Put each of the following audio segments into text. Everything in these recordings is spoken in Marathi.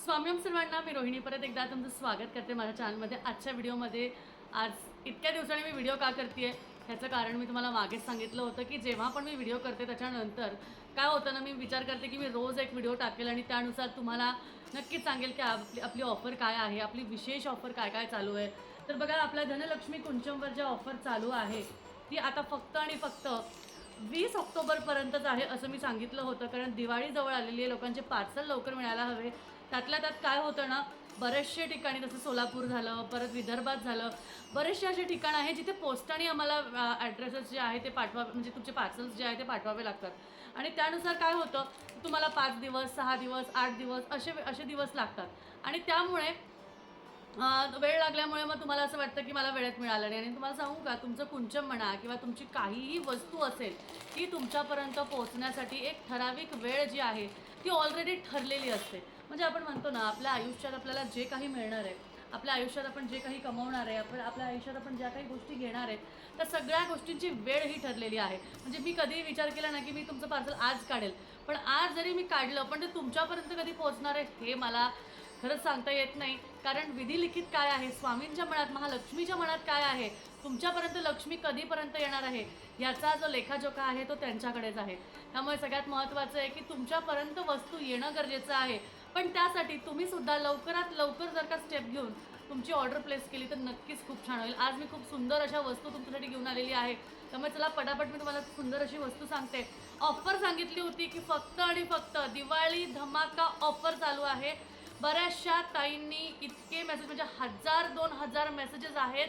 स्वामी सर्वांना मी रोहिणी परत एकदा तुमचं स्वागत करते माझ्या चॅनलमध्ये। आजच्या व्हिडिओमध्ये आज इतक्या दिवसांनी मी व्हिडिओ का करते ह्याचं कारण मी तुम्हाला मागेच सांगितलं होतं की जेव्हा पण मी व्हिडिओ करते त्याच्यानंतर काय होतं ना, मी विचार करते की मी रोज एक व्हिडिओ टाकेल आणि त्यानुसार तुम्हाला नक्कीच सांगेल की आपली ऑफर काय आहे, आपली विशेष ऑफर काय काय चालू आहे। तर बघा, आपल्या धनलक्ष्मी कुंचमवर जे ऑफर चालू आहे ती आता फक्त आणि फक्त 20 ऑक्टोबरपर्यंतच आहे असं मी सांगितलं होतं, कारण दिवाळी जवळ आलेली आहे, लोकांचे पार्सल लवकर मिळायला हवे। त्यातल्या त्यात काय होतं ना, बरेचसे ठिकाणी जसं सोलापूर झालं, परत विदर्भात झालं, बरेचसे असे ठिकाण आहे जिथे पोस्टाने आम्हाला ॲड्रेसेस जे आहे ते म्हणजे तुमचे पार्सल्स जे आहे ते पाठवावे लागतात आणि त्यानुसार काय होतं, तुम्हाला 5 दिवस, 6 दिवस, 8 दिवस असे दिवस लागतात आणि त्यामुळे वेळ लागल्यामुळे मग तुम्हाला असं वाटतं की मला वेळेत मिळालं नाही। आणि तुम्हाला सांगू का, तुमचं कुंचम म्हणा किंवा तुमची काहीही वस्तू असेल ती तुमच्यापर्यंत पोहोचण्यासाठी एक ठराविक वेळ जी आहे ती ऑलरेडी ठरलेली असते। म्हणजे आपण म्हणतो ना, आपल्या आयुष्यात आपल्याला जे काही मिळणार आहे, आपल्या आयुष्यात आपण जे काही कमवणार आहे, आपल्या आयुष्यात आपण ज्या काही गोष्टी घेणार आहेत, त्या सगळ्या गोष्टींची वेळ ही ठरलेली आहे। म्हणजे मी कधीही विचार केला ना की मी तुमचं पार्सल आज काढेल, पण आज जरी मी काढलं पण ते तुमच्यापर्यंत कधी पोहोचणार आहे हे मला खरंच सांगता येत नाही। कारण विधी लिखित काय आहे, स्वामींच्या मनात, महालक्ष्मीच्या मनात काय आहे, तुमच्यापर्यंत लक्ष्मी कधीपर्यंत येणार आहे याचा जो लेखाजोखा आहे तो त्यांच्याकडेच आहे। त्यामुळे सगळ्यात महत्त्वाचं आहे की तुमच्यापर्यंत वस्तू येणं गरजेचं आहे, पण त्यासाठी तुम्ही सुद्धा लवकरात लवकर जर का स्टेप घेऊन तुमची ऑर्डर प्लेस केली तर नक्कीच खूप छान होईल। आज मी खूप सुंदर अशा वस्तू तुमच्यासाठी घेऊन आलेली आहे, त्यामुळे चला पटापट मी तुम्हाला सुंदर अशी वस्तू सांगते। ऑफर सांगितली होती की फक्त आणि फक्त दिवाळी धमाका ऑफर चालू आहे। बऱ्याचशा ताईंनी इतके मेसेज, म्हणजे 1000-2000 मेसेजेस आहेत,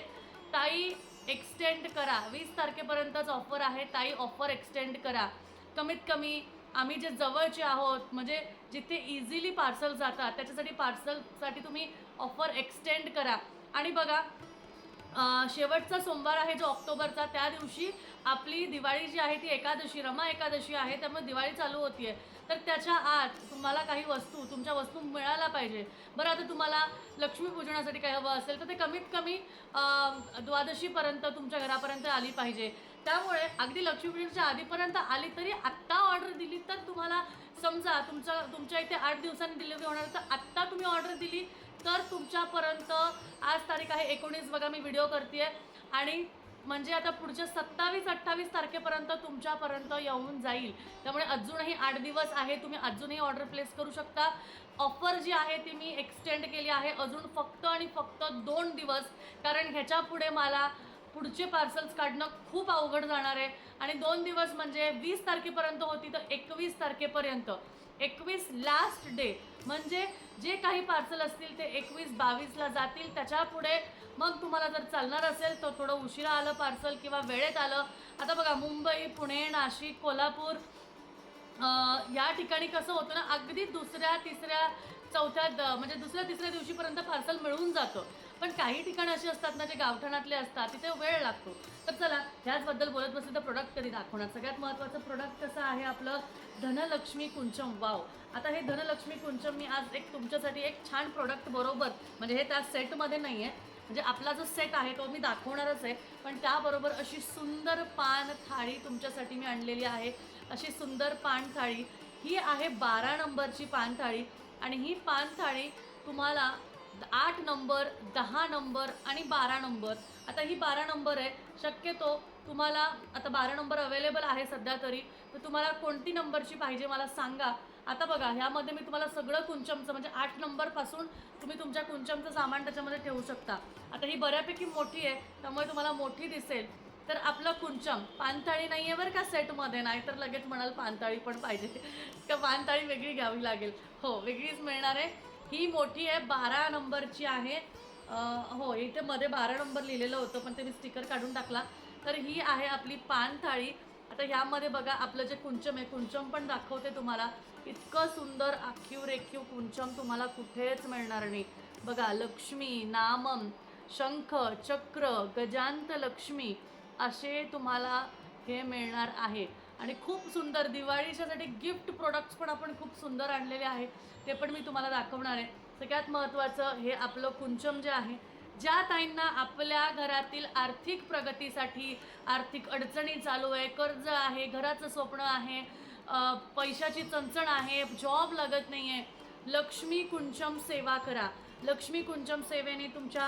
ताई एक्सटेंड करा, 20 तारखेपर्यंतच ऑफर आहे ताई, ऑफर एक्सटेंड करा। कमीत कमी आम्ही जे जवळचे आहोत, म्हणजे जिथे इझिली पार्सल जातात त्याच्यासाठी पार्सलसाठी तुम्ही ऑफर एक्सटेंड करा। आणि बघा, शेवटचा सोमवार आहे जो ऑक्टोबरचा, त्या दिवशी आपली दिवाळी जी आहे ती एकादशी, रमा एकादशी आहे, त्यामुळे दिवाळी चालू होतीये। तर त्याच्या आत तुम्हाला काही वस्तू, तुमच्या वस्तू मिळायला पाहिजे। बरं, आता तुम्हाला लक्ष्मीपूजनासाठी काही हवं असेल तर ते कमीत कमी द्वादशीपर्यंत तुमच्या घरापर्यंत आली पाहिजे। त्यामुळे अगदी लक्ष्मीपूजनाच्या आधीपर्यंत आली तरी आत्ता ऑर्डर दिली तर तुम्हाला, समजा तुमच्या इथे 8 दिवसांनी डिलिव्हरी होणार, तर आत्ता तुम्ही ऑर्डर दिली तर तुमच्यापर्यंत, आज तारीख आहे 19 बघा, मी व्हिडिओ करते आणि म्हणजे आता पुढच्या 27-28 तारखेपर्यंत तुमच्यापर्यंत येऊन जाईल। त्यामुळे अजूनही 8 दिवस आहे, तुम्ही अजूनही ऑर्डर प्लेस करू शकता। ऑफर जी आहे ती मी एक्सटेंड केली आहे अजून फक्त आणि फक्त 2 दिवस, कारण ह्याच्या पुढे मला पुढचे पार्सल्स काढणं खूप अवघड जाणार आहे। आणि 2 दिवस म्हणजे 20 तारखेपर्यंत होती तर 21 तारखेपर्यंत, 21 लास्ट डे, म्हणजे जे काही पार्सल असतील ते 21-22ला जातील। त्याच्या पुढे मग तुम्हाला जर चालणार असेल तर थोडं उशिरा आलं पार्सल किंवा वेळेत आलं, आता बघा मुंबई, पुणे, नाशिक, कोल्हापूर या ठिकाणी कसं होतं ना, अगदी दुसऱ्या तिसऱ्या म्हणजे दुसऱ्या तिसऱ्या दिवशीपर्यंत पार्सल मिळून जातं, पण काही ठिकाणं अशी असतात ना जे गावठाणातले असतात, तिथे वेळ लागतो। तर चला ह्याचबद्दल बोलत बसले तर प्रोडक्ट कधी दाखवणार। सगळ्यात महत्त्वाचं प्रोडक्ट कसं आहे आपलं धनलक्ष्मी कुंचम। वाव, आता हे धनलक्ष्मी कुंचम मी आज एक तुमच्यासाठी एक छान प्रोडक्ट बरोबर, म्हणजे हे त्या सेटमध्ये नाही आहे, म्हणजे आपला जो सेट आहे तो मी दाखवणारच आहे, पण त्याबरोबर अशी सुंदर पान थाळी तुमच्यासाठी मी आणलेली आहे। अशी सुंदर पान थाळी, ही आहे 12 नंबरची पान थाळी आणि ही पान थाळी तुम्हाला 8 नंबर, 10 नंबर आणि 12 नंबर, आता ही 12 नंबर आहे। शक्यतो तुम्हाला आता 12 नंबर अवेलेबल आहे सध्या तरी, तर तुम्हाला कोणती नंबरची पाहिजे मला सांगा। आता बघा, ह्यामध्ये मी तुम्हाला सगळं कुंचमचं, म्हणजे 8 नंबरपासून तुम्ही तुमच्या कुंचमचं सामान त्याच्यामध्ये ठेवू शकता। आता ही बऱ्यापैकी मोठी आहे त्यामुळे तुम्हाला मोठी दिसेल। तर आपलं कुंचम, पानताळी नाही आहे बरं का सेटमध्ये, नाही तर लगेच म्हणाल पानताळी पण पाहिजे का, पानताळी वेगळी घ्यावी लागेल। हो, वेगळीच मिळणार आहे। ही मोठी आहे, 12 नंबरची आहे। हो, इथे मध्ये 12 नंबर लिहिलेलं होतं पण ते मी स्टिकर काढून टाकला। तर ही आहे आपली पान थाळी। आता ह्यामध्ये बघा आपलं जे कुंचम आहे, कुंचम पण दाखवते तुम्हाला, इतकं सुंदर आखीव रेखीव कुंचम तुम्हाला कुठेच मिळणार नाही। बघा, लक्ष्मी, नामम, शंख, चक्र, गजांत लक्ष्मी असे तुम्हाला हे मिळणार आहे। आणि खूप सुंदर दिवाळीच्यासाठी गिफ्ट प्रोडक्ट्स पण आपण खूप सुंदर आणलेले आहे, ते पण मी तुम्हाला दाखवणार आहे। सगळ्यात महत्त्वाचं हे आपलं कुंचम जे आहे, ज्या ताईंना आपल्या घरातील आर्थिक प्रगतीसाठी, आर्थिक अडचणी चालू आहे, कर्ज आहे, घराचं स्वप्न आहे, पैशाची चणचण आहे, जॉब लागत नाही आहे, लक्ष्मी कुंचम सेवा करा. लक्ष्मी कुंचम सेवेने तुमच्या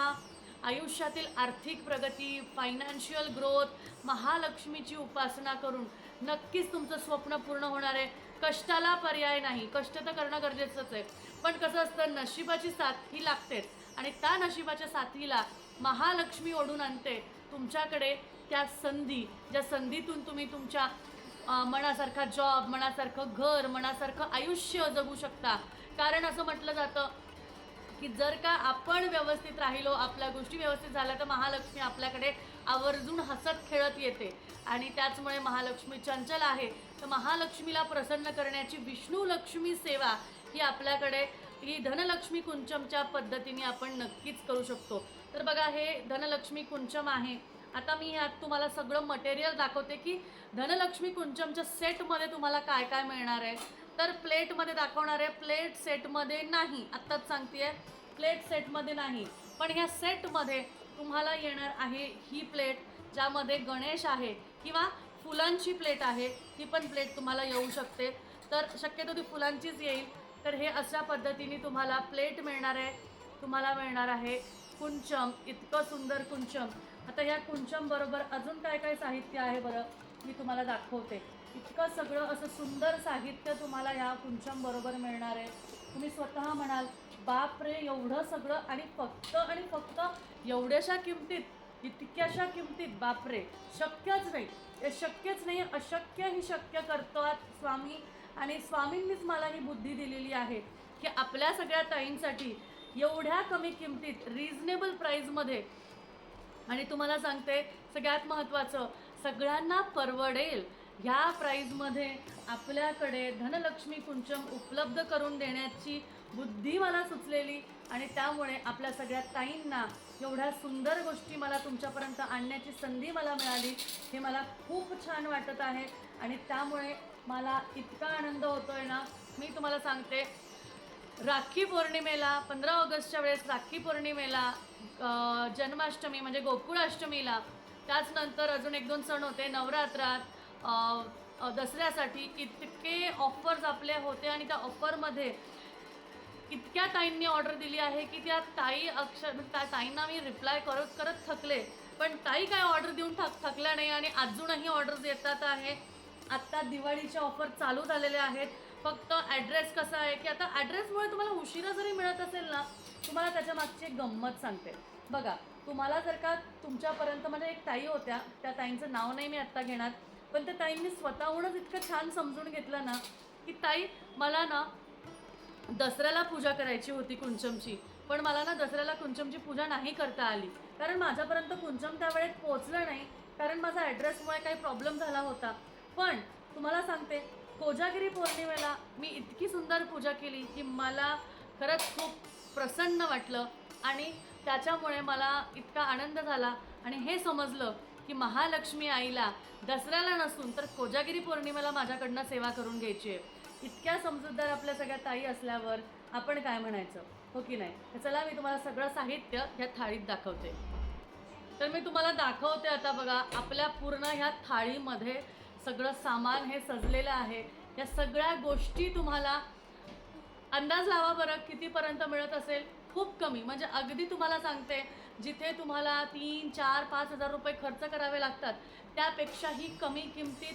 आयुष्यातील आर्थिक प्रगती, फायनान्शियल ग्रोथ, महालक्ष्मीची उपासना करून नक्कीच तुमचं स्वप्न पूर्ण होणार आहे. कष्टाला पर्याय नाही, कष्ट तर करणं गरजेचंच आहे, पण कसं असतं, नशिबाची साथ ही लागतेच आणि त्या नशिबाच्या साथीला महालक्ष्मी ओढून आणते तुमच्याकडे त्या संधी, ज्या संधीतून तुम्ही तुमच्या मनासारखा जॉब, मनासारखं घर, मनासारखं आयुष्य जगू शकता. कारण असं म्हटलं जातं की जर का आपण व्यवस्थित राहिलो, आपल्या गोष्टी व्यवस्थित झाल्या, तर महालक्ष्मी आपल्याकडे आवर्जून हसत खेळत येते. आणि त्याचमुळे महालक्ष्मी चंचल आहे, तर महालक्ष्मीला प्रसन्न करण्याची विष्णू लक्ष्मी सेवा ही आपल्याकडे ही धनलक्ष्मी कुंचमच्या पद्धतीने आपण नक्कीच करू शकतो. तर बघा, हे धनलक्ष्मी कुंचम आहे. आता मी यात तुम्हाला सगळं मटेरियल दाखवते की धनलक्ष्मी कुंचमच्या सेटमध्ये तुम्हाला काय काय मिळणार आहे. तर प्लेटमध्ये दाखवणार आहे, प्लेट सेटमध्ये नाही, आत्ताच सांगते, प्लेट सेटमध्ये नाही, पण ह्या सेटमध्ये तुम्हाला येणार आहे ही प्लेट, ज्यामध्ये गणेश आहे किंवा फुलांची प्लेट आहे. ही पण प्लेट तुम्हाला येऊ शकते, तर शक्यतो ती फुलांचीच येईल. तर हे अशा पद्धतीने तुम्हाला प्लेट मिळणार आहे. तुम्हाला मिळणार आहे कुंचम, इतकं सुंदर कुंचम. आता ह्या कुंचम बरोबर अजून काय काय साहित्य आहे बरं, मी तुम्हाला दाखवते. इतकं सगळं असं सुंदर साहित्य तुम्हाला ह्या कुंचम बरोबर मिळणार आहे. तुम्ही स्वतः म्हणाल, बाप रे, एवढं सगळं आणि फक्त एवढ्याशा किमतीत, इतक्याशा किमतीत, बापरे, शक्यच नाही. हे शक्यच नाही, अशक्य ही शक्य करतात स्वामी. आणि स्वामींनीच मला ही बुद्धी दिलेली आहे की आपल्या सगळ्या ताईंसाठी एवढ्या कमी किमतीत, रिजनेबल प्राईजमध्ये, आणि तुम्हाला सांगते सगळ्यात महत्त्वाचं, सगळ्यांना परवडेल ह्या प्राईजमध्ये आपल्याकडे धनलक्ष्मी कुंचम उपलब्ध करून देण्याची बुद्धी मला सुचलेली. आणि त्यामुळे आपल्या सगळ्या ताईंना एवढ्या सुंदर गोष्टी मला तुमच्यापर्यंत आणण्याची संधी मला मिळाली. हे मला खूप छान वाटत आहे आणि त्यामुळे मला इतका आनंद होतो आहे ना. मी तुम्हाला सांगते, राखी पौर्णिमेला, 15 ऑगस्टच्या वेळेस राखी पौर्णिमेला, जन्माष्टमी म्हणजे गोकुळाष्टमीला, त्याचनंतर अजून 1-2 सण होते, नवरात्रात, दसऱ्यासाठी इतके ऑफर्स आपले होते. आणि त्या ऑफरमध्ये इतक्या ताईंनी ऑर्डर दिली आहे की त्या ताई त्या ताईंना मी रिप्लाय करत थकले, पण ताई काय ऑर्डर देऊन थकल्या नाही आणि अजूनही ऑर्डर्स येतात आहे. आत्ता दिवाळीच्या ऑफर चालू झालेल्या आहेत. फक्त ॲड्रेस कसा आहे की आता ॲड्रेसमुळे तुम्हाला उशिरा जरी मिळत असेल ना, तुम्हाला त्याच्या मागची एक गंमत सांगते. बघा, तुम्हाला जर का तुमच्यापर्यंत, म्हणजे एक ताई होत्या, त्या ताईंचं नाव नाही मी आत्ता घेणार, पण त्या ताईंनी स्वतःहूनच इतकं छान समजून घेतलं ना की ताई, मला ना दसऱ्याला पूजा करायची होती कुंचमची, पण मला ना दसऱ्याला कुंचमची पूजा नाही करता आली, कारण माझ्यापर्यंत कुंचम त्यावेळेत पोचलं नाही, कारण माझा ॲड्रेसमुळे काही प्रॉब्लेम झाला होता. पण तुम्हाला सांगते, कोजागिरी पौर्णिमेला मी इतकी सुंदर पूजा केली की मला खरंच खूप प्रसन्न वाटलं. आणि त्याच्यामुळे मला इतका आनंद झाला आणि हे समजलं की महालक्ष्मी आईला दसऱ्याला नसून तर कोजागिरी पौर्णिमेला माझ्याकडनं सेवा करून घ्यायची आहे. इतक्या समजूतदार आपल्या सगळ्या ताई असल्यावर आपण काय म्हणायचं, हो की नाही. तर चला, मी तुम्हाला सगळं साहित्य ह्या थाळीत दाखवते. तर मी तुम्हाला दाखवते आता. बघा, आपल्या पूर्ण ह्या थाळीमध्ये सगळं सामान हे सजलेलं आहे. या सगळ्या गोष्टी तुम्हाला अंदाज लावा बरं कितीपर्यंत मिळत असेल. खूप कमी, म्हणजे अगदी तुम्हाला सांगते, जिथे तुम्हाला 3, 4, 5 हजार रुपये खर्च करावे लागतात, त्यापेक्षाही कमी किमतीत,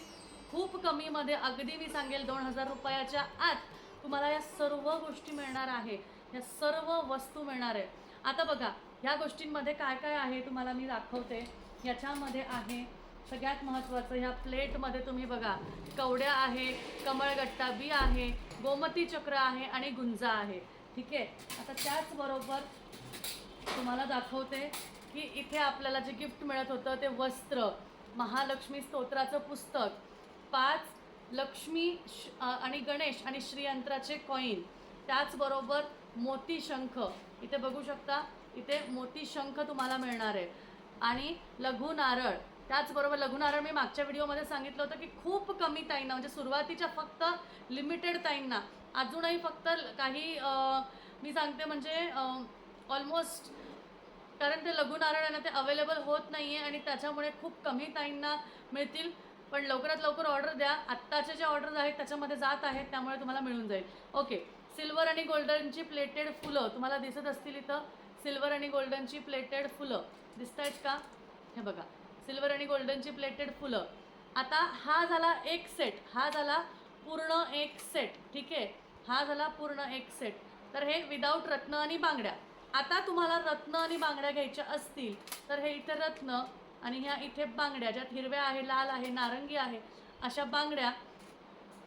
खूप कमीमध्ये, अगदी मी सांगेल 2,000 रुपयाच्या आत तुम्हाला या सर्व गोष्टी मिळणार आहे. या सर्व वस्तू मिळणार आहे. आता बघा, ह्या गोष्टींमध्ये काय काय आहे तुम्हाला मी दाखवते. याच्यामध्ये आहे सगळ्यात महत्त्वाचं, ह्या प्लेटमध्ये तुम्ही बघा, कवड्या आहे, कमळगट्टा बी आहे, गोमती चक्र आहे आणि गुंजा आहे. ठीक आहे. आता त्याचबरोबर तुम्हाला दाखवते की इथे आपल्याला जे गिफ्ट मिळत होतं ते वस्त्र, महालक्ष्मी स्तोत्राचं पुस्तक, 5 लक्ष्मी आणि गणेश आणि श्रीयंत्राचे कॉईन, त्याचबरोबर मोती शंख, इथे बघू शकता, इथे मोती शंख तुम्हाला मिळणार आहे, आणि लघु नारळ. त्याचबरोबर लघु नारळ मी मागच्या व्हिडिओमध्ये सांगितलं होतं की खूप कमी ताईंना, म्हणजे सुरुवातीच्या फक्त लिमिटेड ताईंना, अजूनही फक्त काही मी सांगते म्हणजे ऑलमोस्ट, कारण ते लघु नारळ आहे ना, ते अवेलेबल होत नाही आहे आणि त्याच्यामुळे खूप कमी ताईंना मिळतील. पण लवकरात लवकर ऑर्डर द्या. आत्ताचे जे ऑर्डर्स आहेत त्याच्यामध्ये जात आहेत, त्यामुळे तुम्हाला मिळून जाईल. ओके, सिल्वर आणि गोल्डनची प्लेटेड फुलं तुम्हाला दिसत असतील इथं. सिल्वर आणि गोल्डनची प्लेटेड फुलं दिसत आहेत का? हे बघा, सिल्वर आणि गोल्डनची प्लेटेड फुलं. आता हा झाला एक सेट, हा झाला पूर्ण एक सेट. ठीक आहे, हा झाला पूर्ण एक सेट. तर हे विदाऊट रत्न आणि बांगड्या. आता तुम्हाला रत्न आणि बांगड्या घ्यायच्या असतील तर हे इथे रत्न आणि ह्या इथे बांगड्या, ज्यात हिरव्या आहे, लाल आहे, नारंगी आहे, अशा बांगड्या.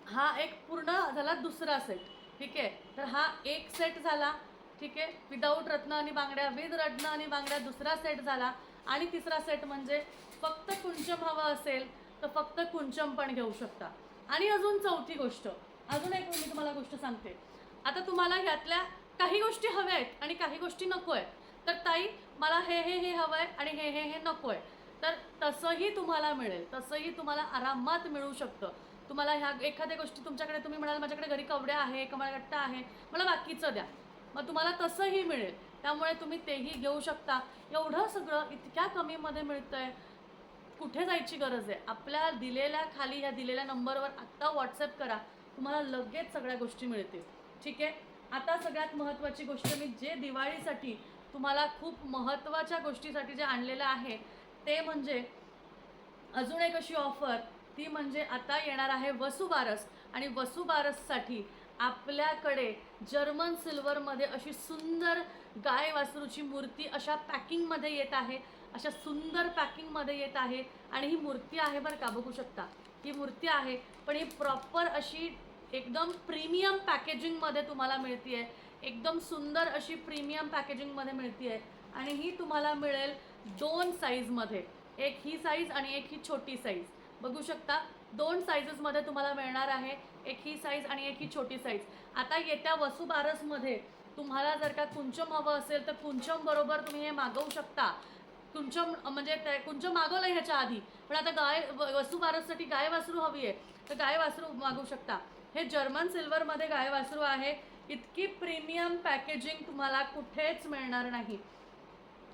हा एक पूर्ण झाला दुसरा सेट. ठीक आहे, तर हा एक सेट झाला. ठीक आहे, विदाऊट रत्न आणि बांगड्या, विथ रत्न आणि बांगड्या दुसरा सेट झाला. आणि तिसरा सेट म्हणजे फक्त कुंचम हवं असेल तर फक्त कुंचम पण घेऊ शकता. आणि अजून चौथी गोष्ट, अजून एक मी तुम्हाला गोष्ट सांगते. आता तुम्हाला ह्यातल्या काही गोष्टी हव्या आहेत आणि काही गोष्टी नको आहेत. तर ताई मला हे हे हे हवं आहे आणि हे हे हे नको आहे, तर तसंही तुम्हाला मिळेल, तसंही तुम्हाला आरामात मिळू शकतं. तुम्हाला ह्या एखाद्या गोष्टी तुमच्याकडे, तुम्ही म्हणाल माझ्याकडे घरी कवड्या आहे, कमळगट्टा आहे, मला बाकीचं द्या, मग तुम्हाला तसंही मिळेल. त्यामुळे तुम्ही तेही घेऊ शकता. एवढं सगळं इतक्या कमीमध्ये मिळतंय, कुठे जायची गरज आहे. आपल्या दिलेल्या खाली ह्या दिलेल्या नंबरवर आत्ता व्हॉट्सअप करा, तुम्हाला लगेच सगळ्या गोष्टी मिळतील. ठीक आहे, आता सगळ्यात महत्त्वाची गोष्ट मी जे दिवाळीसाठी तुम्हाला खूप महत्त्वाच्या गोष्टीसाठी जे आणलेलं आहे ते म्हणजे अजून एक अशी ऑफर, ती म्हणजे आता येणार आहे वसुबारस. आणि वसुबारससाठी आपल्याकडे जर्मन सिल्वरमध्ये अशी सुंदर गाय वासरूची मूर्ती अशा पॅकिंगमध्ये येत आहे, अशा सुंदर पॅकिंगमध्ये येत आहे. आणि ही मूर्ती आहे बरं का, बघू शकता ही मूर्ती आहे, पण ही प्रॉपर अशी एकदम प्रीमियम पॅकेजिंगमध्ये तुम्हाला मिळते आहे. एकदम सुंदर अशी प्रीमियम पॅकेजिंगमध्ये मिळते आहे. आणि ही तुम्हाला मिळेल 2 साईजमध्ये, एक ही साईज आणि एक ही छोटी साईज. बघू शकता 2 साईजेसमध्ये तुम्हाला मिळणार आहे, एक ही साईज आणि एक ही छोटी साईज. आता येत्या वसुबारसमध्ये तुम्हाला जर का कुंचम हवं असेल तर कुंचम बरोबर तुम्ही हे मागवू शकता. कुंचम म्हणजे ते कुंचम मागवलं ह्याच्या आधी, पण आता वसुबारससाठी गाय वासरू हवी आहे तर गाय वासरू मागवू शकता. हे जर्मन सिल्वरमध्ये गाय वासरू आहे. इतकी प्रीमियम पॅकेजिंग तुम्हाला कुठेच मिळणार नाही.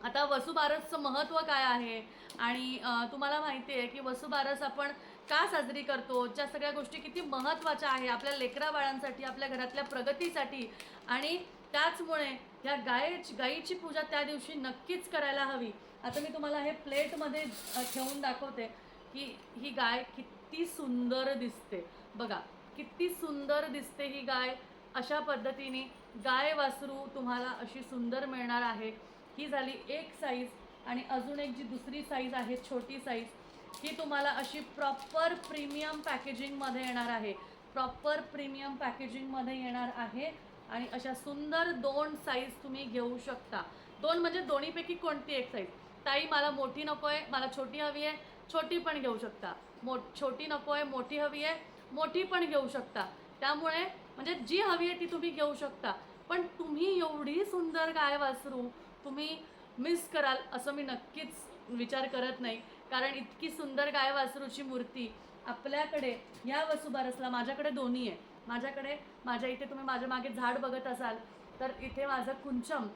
आता वसुबारसचं महत्त्व काय आहे आणि तुम्हाला माहिती आहे की वसुबारस आपण का साजरी करतो, ज्या सगळ्या गोष्टी किती महत्त्वाच्या आहे आपल्या लेकराबाळांसाठी, आपल्या घरातल्या प्रगतीसाठी. आणि त्याचमुळे ह्या गायीची पूजा त्या दिवशी नक्कीच करायला हवी. आता मी तुम्हाला हे प्लेटमध्ये ठेवून दाखवते की ही गाय किती सुंदर दिसते. बघा किती सुंदर दिसते ही गाय. अशा पद्धतीने गाय वासरू तुम्हाला अशी सुंदर मिळणार आहे. ही झाली एक साईज. आणि अजून एक जी दुसरी साईज आहे छोटी साईज, ही तुम्हाला अशी प्रॉपर प्रीमियम पॅकेजिंगमध्ये येणार आहे, प्रॉपर प्रीमियम पॅकेजिंगमध्ये येणार आहे. आणि अशा सुंदर 2 साईज तुम्ही घेऊ शकता. 2 म्हणजे दोन्हीपैकी कोणती एक साईज. ताई मला मोठी नको आहे, मला छोटी हवी आहे, छोटी पण घेऊ शकता. छोटी नको आहे, मोठी हवी आहे, मोठी पण घेऊ शकता. त्यामुळे म्हणजे जी हवी आहे ती तुम्ही घेऊ शकता. पण तुम्ही एवढी सुंदर गाय वासरू तुम्ही मिस कराल असं मी नक्कीच विचार करत नाही. कारण इतकी सुंदर गाय वासरूची मूर्ती आपल्याकडे या वसुबारसला, माझ्याकडे दोन्ही आहे. माझ्याकडे माझ्या इथे तुम्ही माझ्या मागे झाड बघत असाल तर इथे माझं कुंचम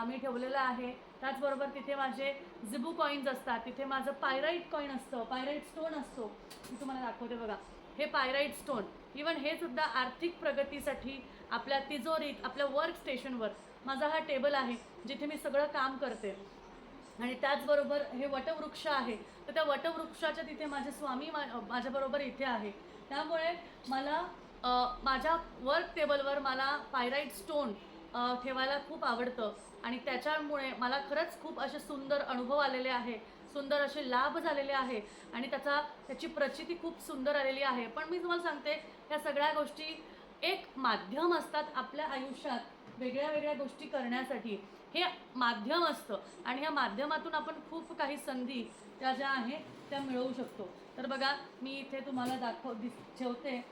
मी ठेवलेलं आहे. त्याचबरोबर तिथे माझे जिबू कॉईन्स असतात, तिथे माझं पायराईट कॉईन असतं, पायराईट स्टोन असतो. मी तुम्हाला दाखवते बघा, हे पायराईट स्टोन. इवन हे सुद्धा आर्थिक प्रगतीसाठी आपल्या तिजोरीत, आपल्या वर्क स्टेशनवर माझा हा टेबल आहे जिथे मी सगळं काम करते. आणि त्याचबरोबर हे वटवृक्ष आहे, तर त्या वटवृक्षाच्या तिथे माझे स्वामी माझ्याबरोबर इथे आहे. त्यामुळे मला माझ्या वर्क टेबलवर मला पायराईट स्टोन ठेवायला खूप आवडतं. आणि त्याच्यामुळे मला खरंच खूप असे सुंदर अनुभव आलेले आहे, सुंदर असे लाभ झालेले आहे. आणि त्याची प्रचिती खूप सुंदर आलेली आहे. पण मी तुम्हाला सांगते, ह्या सगळ्या गोष्टी एक माध्यम असतात आपल्या आयुष्यात वेगळ्या वेगळ्या गोष्टी करण्यासाठी. हे माध्यम असतं आणि ह्या माध्यमातून आपण खूप काही संधी त्या ज्या आहे त्या मिळवू शकतो. तर बघा मी इथे तुम्हाला ठेवते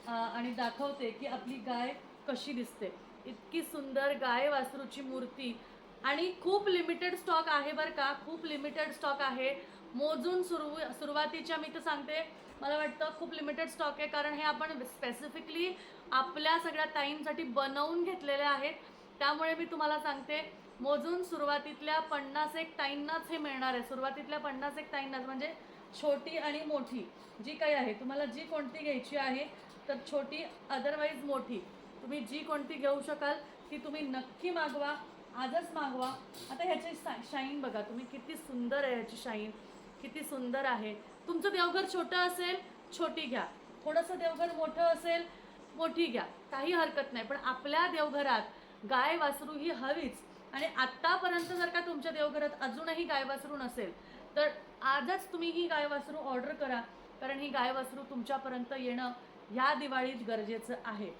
आणि दाखवते की आपली गाय कशी दिसते. इतकी सुंदर गाय वासरूची मूर्ती. आणि खूप लिमिटेड स्टॉक आहे बरं का, खूप लिमिटेड स्टॉक आहे. मोजून सुरुवातीच्या मी तर सांगते, मला वाटतं खूप लिमिटेड स्टॉक आहे. कारण हे आपण स्पेसिफिकली आपल्या सगळ्या ताईंसाठी बनवून घेतलेले आहेत. त्यामुळे मी तुम्हाला सांगते, मोजून सुरुवातीतल्या 50 ताईंनाच हे मिळणार आहे. सुरुवातीतल्या 50 ताईंनाच, म्हणजे छोटी आणि मोठी जी काही आहे, तुम्हाला जी कोणती घ्यायची आहे तर छोटी अदरवाईज मोठी तुम्ही जी कोणती घेऊ शकाल ती तुम्ही नक्की मागवा, आजच मागवा. आता ह्याची शाईन बघा तुम्ही, किती सुंदर आहे ह्याची शाईन, किती सुंदर आहे. तुमचं देवघर छोटं असेल छोटी घ्या, थोडंसं देवघर मोठं असेल मोठी घ्या, काही हरकत नाही. पण आपल्या देवघरात गाय वासरू ही हवीच. आणि आत्तापर्यंत जर का तुमच्या देवघरात अजूनही गाय वासरू नसेल तर आजच तुम्ही ही गाय वासरू ऑर्डर करा, कारण ही गाय वासरू तुमच्यापर्यंत येणं ह्या दिवाळीत गरजेचं आहे.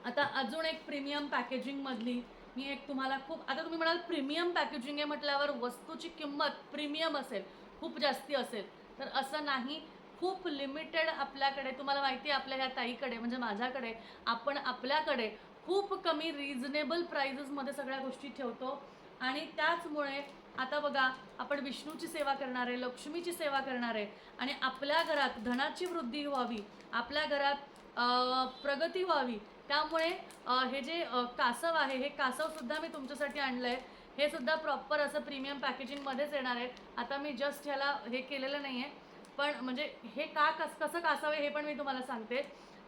आता अजून एक प्रीमियम पॅकेजिंगमधली मी एक तुम्हाला खूप, आता तुम्ही म्हणाल प्रीमियम पॅकेजिंग आहे म्हटल्यावर वस्तूची किंमत प्रीमियम असेल, खूप जास्ती असेल, तर असं नाही. खूप लिमिटेड आपल्याकडे, तुम्हाला माहिती आहे आपल्या ह्या ताईकडे म्हणजे माझ्याकडे, आपण आपल्याकडे खूप कमी रिझनेबल प्राइजेसमध्ये सगळ्या गोष्टी ठेवतो. आणि त्याचमुळे आता बघा, आपण विष्णूची सेवा करणार आहे, लक्ष्मीची सेवा करणार आहे, आणि आपल्या घरात धनाची वृद्धी व्हावी, आपल्या घरात प्रगती व्हावी. त्यामुळे हे जे कासव आहे, हे कासवसुद्धा मी तुमच्यासाठी आणलं आहे. हे सुद्धा प्रॉपर असं प्रीमियम पॅकेजिंगमध्येच येणार आहे. आता मी जस्ट ह्याला हे केलेलं नाही आहे, पण म्हणजे हे कसं कासव आहे हे पण मी तुम्हाला सांगते.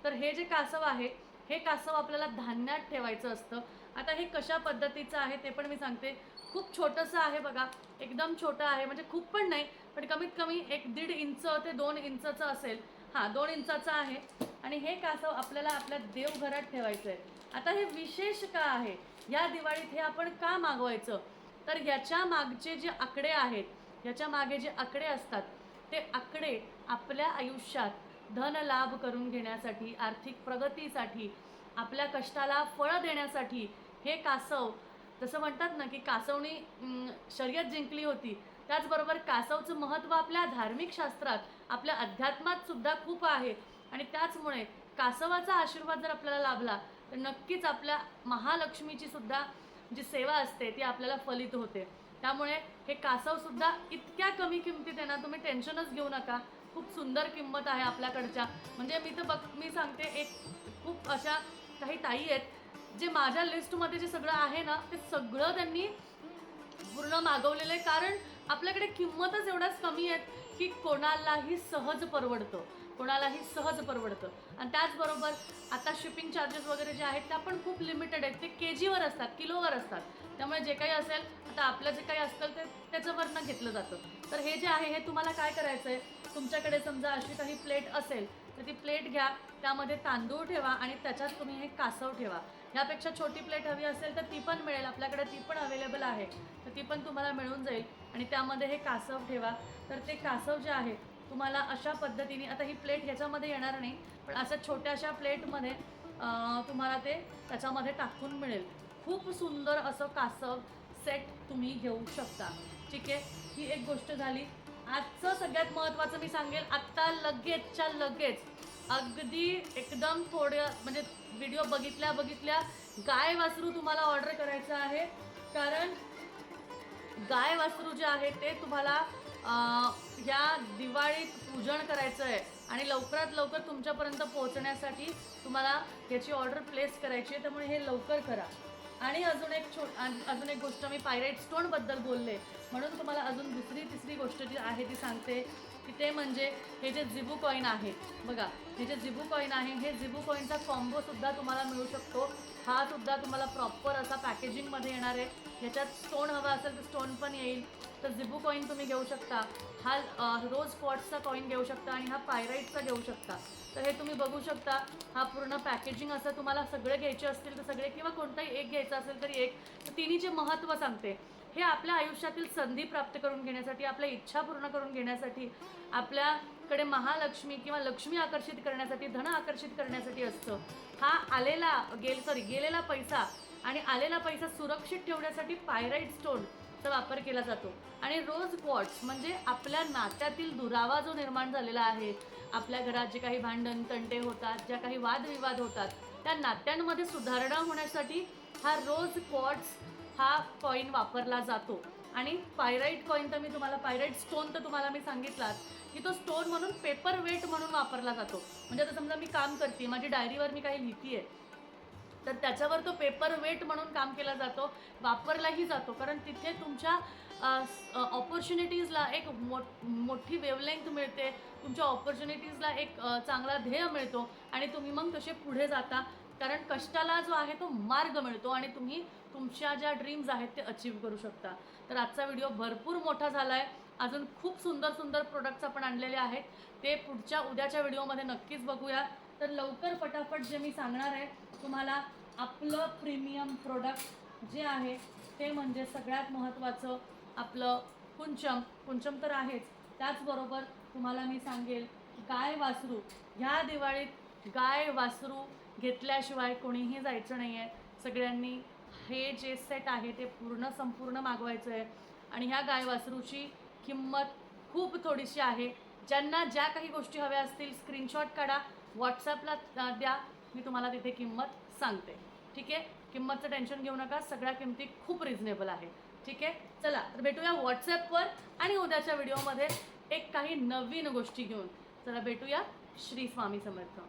तर हे जे कासव आहे, हे कासव आपल्याला धान्यात ठेवायचं असतं. आता हे कशा पद्धतीचं आहे ते पण मी सांगते. खूप छोटंसं आहे बघा, एकदम छोटं आहे, म्हणजे खूप पण नाही, पण कमीत कमी 1-1.5 इंच ते 2 इंचाचं असेल. हां, 2 इंचाचं आहे. आणि हे कासव आपल्याला आपल्या देवघरात ठेवायचं आहे. आता हे विशेष का आहे, या दिवाळीत हे आपण का मागवायचं, तर ह्याच्या मागचे जे आकडे आहेत, ह्याच्या मागे जे आकडे असतात, ते आकडे आपल्या आयुष्यात धन लाभ करून घेण्यासाठी, आर्थिक प्रगतीसाठी, आपल्या कष्टाला फळं देण्यासाठी हे कासव, जसं म्हणतात ना की कासवनी शर्यत जिंकली होती, त्याचबरोबर कासवचं महत्त्व आपल्या धार्मिक शास्त्रात, आपल्या अध्यात्मात सुद्धा खूप आहे. आणि त्याचमुळे कासवाचा आशीर्वाद जर आपल्याला लाभला तर नक्कीच आपल्या महालक्ष्मीची सुद्धा जी सेवा असते ती आपल्याला फलित होते. त्यामुळे हे कासवसुद्धा इतक्या कमी किमतीत आहे ना, तुम्ही टेन्शनच घेऊ नका. खूप सुंदर किंमत आहे आपल्याकडच्या. म्हणजे मी सांगते, एक खूप अशा काही ताई आहेत जे माझ्या लिस्टमध्ये जे सगळं आहे ना ते सगळं त्यांनी पूर्ण मागवलेलं आहे, कारण आपल्याकडे किंमतच एवढ्याच कमी आहेत की कोणालाही सहज परवडतं, कोणालाही सहज परवडतं. आणि त्याचबरोबर आता शिपिंग चार्जेस वगैरे जे आहेत त्या पण खूप लिमिटेड आहेत, ते केजीवर असतात, किलोवर असतात. त्यामुळे जे काही असेल, आता आपलं जे काही असतं ते त्याच्यावरनं घेतलं जातं. तर हे जे आहे हे तुम्हाला काय करायचं आहे, तुमच्याकडे समजा अशी काही प्लेट असेल तर ती प्लेट घ्या, त्यामध्ये तांदूळ ठेवा आणि त्याच्यात तुम्ही हे कासव ठेवा. ह्यापेक्षा छोटी प्लेट हवी असेल तर ती पण मिळेल, आपल्याकडे ती पण अवेलेबल आहे, तर ती पण तुम्हाला मिळून जाईल. आणि त्यामध्ये हे कासव ठेवा. तर ते कासव जे आहे तुम्हाला अशा पद्धतीने, आता ही प्लेट ह्याच्यामध्ये येणार नाही, पण अशा छोट्याशा प्लेटमध्ये तुम्हाला ते त्याच्यामध्ये टाकून मिळेल. खूप सुंदर असं कासव सेट तुम्ही घेऊ शकता. ठीक आहे, ही एक गोष्ट झाली. आजचं सगळ्यात महत्त्वाचं मी सांगेल, आत्ता लगेचच्या लगेच, अगदी एकदम थोड्या म्हणजे व्हिडिओ बघितल्या गाय वासरू तुम्हाला ऑर्डर करायचं आहे, कारण गाय वासरू जे आहे ते तुम्हाला या दिवाळीत पूजन करायचं आहे आणि लवकरात लवकर तुमच्यापर्यंत पोहोचण्यासाठी तुम्हाला याची ऑर्डर प्लेस करायची आहे. त्यामुळे हे लवकर करा. आणि अजून एक गोष्ट, मी पायराइट स्टोनबद्दल बोलले म्हणून तुम्हाला अजून दुसरी तिसरी गोष्ट जी आहे ती सांगते की ते म्हणजे हे जे जिबू कॉईन आहे बघा, हे जे जिबू कॉईन आहे, हे जिबू कॉईनचा कॉम्बोसुद्धा तुम्हाला मिळू शकतो. हा सुद्धा तुम्हाला प्रॉपर असा पॅकेजिंगमध्ये येणार आहे. ह्याच्यात स्टोन हवा असेल तर स्टोन पण येईल. तर जिबू कॉईन तुम्ही घेऊ शकता, हा रोज क्वार्ट्सचा कॉईन घेऊ शकता आणि हा पायराइटचा घेऊ शकता. तर हे तुम्ही बघू शकता, हा पूर्ण पॅकेजिंग असं, तुम्हाला सगळे घ्यायचे असतील तर सगळे, किंवा कोणताही एक घ्यायचा असेल तरी एक. तर तिन्हीचे महत्त्व सांगते. हे आपल्या आयुष्यातील संधी प्राप्त करून घेण्यासाठी, आपल्या इच्छा पूर्ण करून घेण्यासाठी, आपल्याकडे महालक्ष्मी किंवा लक्ष्मी आकर्षित करण्यासाठी, धन आकर्षित करण्यासाठी असतं. हा गेलेला पैसा आणि आलेला पैसा सुरक्षित ठेवण्यासाठी पायराइट स्टोनचा वापर केला जातो. आणि रोज क्वार्ट्स म्हणजे आपल्या नात्यातील दुरावा जो निर्माण झालेला आहे, आपल्या घरात जे काही भांडण तंटे होतात, ज्या काही वादविवाद होतात, त्या नात्यांमध्ये सुधारणा होण्यासाठी हा रोज क्वार्ट्स हा कॉईन वापरला जातो. आणि पायराइट कॉईन तर मी तुम्हाला, पायराइट स्टोन तर तुम्हाला मी सांगितलाच की तो स्टोन म्हणून पेपर वेट म्हणून वापरला जातो. म्हणजे आता समजा मी काम करते, माझी डायरीवर मी काही लिहिते आहे, तर त्याच्यावर तो पेपर वेट म्हणून काम केला जातो, वापरलाही जातो. कारण तिथे तुमच्या ऑपॉर्च्युनिटीजला एक मोठी वेवलेंथ मिळते, तुमच्या ऑपॉर्च्युनिटीजला एक चांगला ध्येय मिळतो आणि तुम्ही मग तसे पुढे जाता. कारण कष्टाला जो आहे तो मार्ग मिळतो आणि तुम्ही तुमच्या ज्या ड्रीम्स आहेत ते अचीव्ह करू शकता. तर आजचा व्हिडिओ भरपूर मोठा झाला आहे. अजून खूप सुंदर सुंदर प्रोडक्ट्स आपण आणलेले आहेत, ते पुढच्या उद्याच्या व्हिडिओमध्ये नक्कीच बघूया. तर लवकर फटाफट जे मी सांगणार आहे तुम्हाला, आपलं प्रीमियम प्रोडक्ट जे आहे ते म्हणजे सगळ्यात महत्त्वाचं आपलं कुंचम तर आहेच. त्याचबरोबर तुम्हाला मी सांगेल गाय वासरू. ह्या दिवाळीत गाय वासरू घेतल्याशिवाय कोणीही जायचं नाही आहे. सगळ्यांनी हे जे सेट आहे ते संपूर्ण मागवायचं आहे. आणि ह्या गाय वासरूची किंमत खूप थोडीशी आहे. ज्यांना ज्या काही गोष्टी हव्या असतील स्क्रीनशॉट काढा, व्हॉट्सॲपला द्या, मी तुम्हाला तिथे किंमत सांगते. ठीक आहे, किंमतचं टेन्शन घेऊ नका, सगळ्या किमती खूप रिझनेबल आहे. ठीक आहे, चला तर भेटूया व्हॉट्सॲपवर आणि उद्याच्या व्हिडिओमध्ये एक काही नवीन गोष्टी घेऊन. चला भेटूया. श्री स्वामी समर्थ.